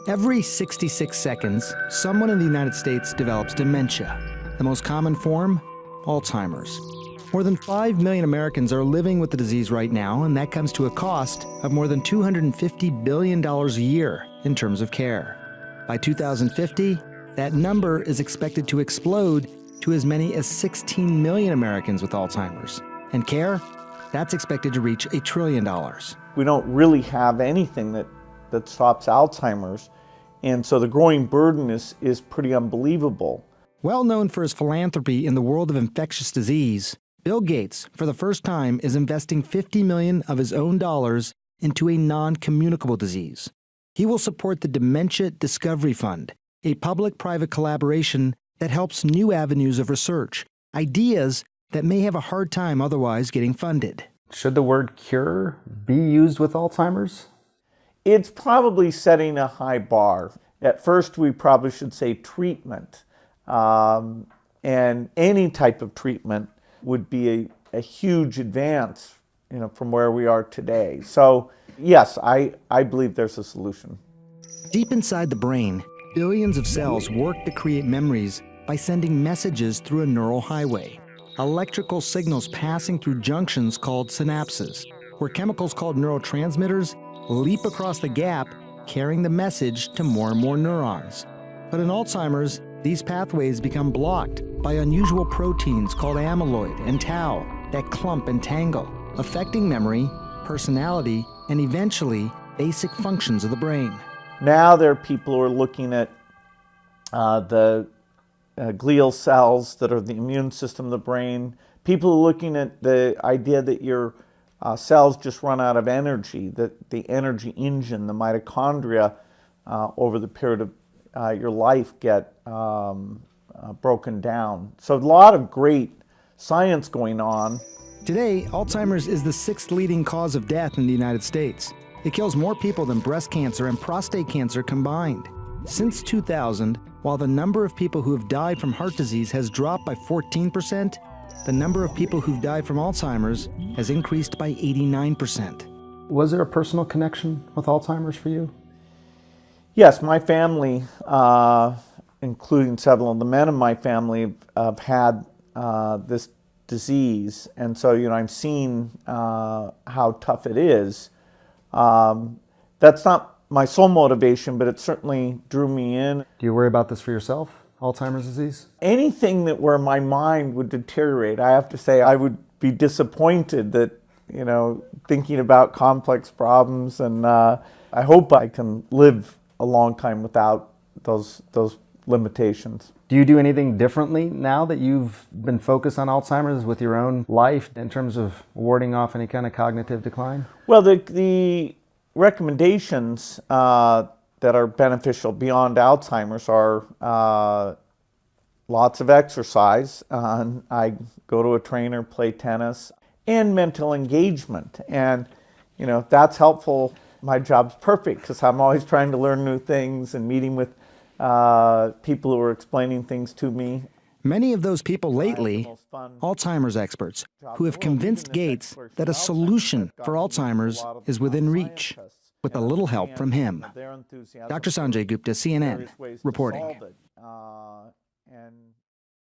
Every 66 seconds, someone in the United States develops dementia. The most common form? Alzheimer's. More than 5 million Americans are living with the disease right now, and that comes to a cost of more than $250 billion a year in terms of care. By 2050, that number is expected to explode to as many as 16 million Americans with Alzheimer's. And care? That's expected to reach $1 trillion. We don't really have anything that stops Alzheimer's, and so the growing burden is pretty unbelievable. Well known for his philanthropy in the world of infectious disease, Bill Gates, for the first time, is investing $50 million of his own dollars into a noncommunicable disease. He will support the Dementia Discovery Fund, a public-private collaboration that helps new avenues of research, ideas that may have a hard time otherwise getting funded. Should the word cure be used with Alzheimer's? It's probably setting a high bar. At first, we probably should say treatment. And any type of treatment would be a huge advance, from where we are today. So yes, I believe there's a solution. Deep inside the brain, billions of cells work to create memories by sending messages through a neural highway. Electrical signals passing through junctions called synapses, where chemicals called neurotransmitters leap across the gap, carrying the message to more and more neurons. But in Alzheimer's, these pathways become blocked by unusual proteins called amyloid and tau that clump and tangle, affecting memory, personality, and eventually basic functions of the brain. Now there are people who are looking at the glial cells that are the immune system of the brain. People are looking at the idea that your cells just run out of energy, that the energy engine, the mitochondria, over the period of your life get broken down. So a lot of great science going on. Today, Alzheimer's is the 6th leading cause of death in the United States. It kills more people than breast cancer and prostate cancer combined. Since 2000, while the number of people who have died from heart disease has dropped by 14%, the number of people who've died from Alzheimer's has increased by 89%. Was there a personal connection with Alzheimer's for you? Yes, my family, including several of the men in my family, have had this disease, and so I'm seeing how tough it is. That's not my sole motivation, but it certainly drew me in. Do you worry about this for yourself, Alzheimer's disease? Anything that where my mind would deteriorate, I have to say I would be disappointed that, thinking about complex problems, and I hope I can live a long time without those limitations. Do you do anything differently now that you've been focused on Alzheimer's with your own life in terms of warding off any kind of cognitive decline? Well, the recommendations that are beneficial beyond Alzheimer's are lots of exercise. I go to a trainer, play tennis, and mental engagement. And, if that's helpful, my job's perfect because I'm always trying to learn new things and meeting with people who are explaining things to me. Many of those people lately, Alzheimer's experts, who have convinced Gates that a solution for Alzheimer's is within reach, with a little help from him. Dr. Sanjay Gupta, CNN, reporting.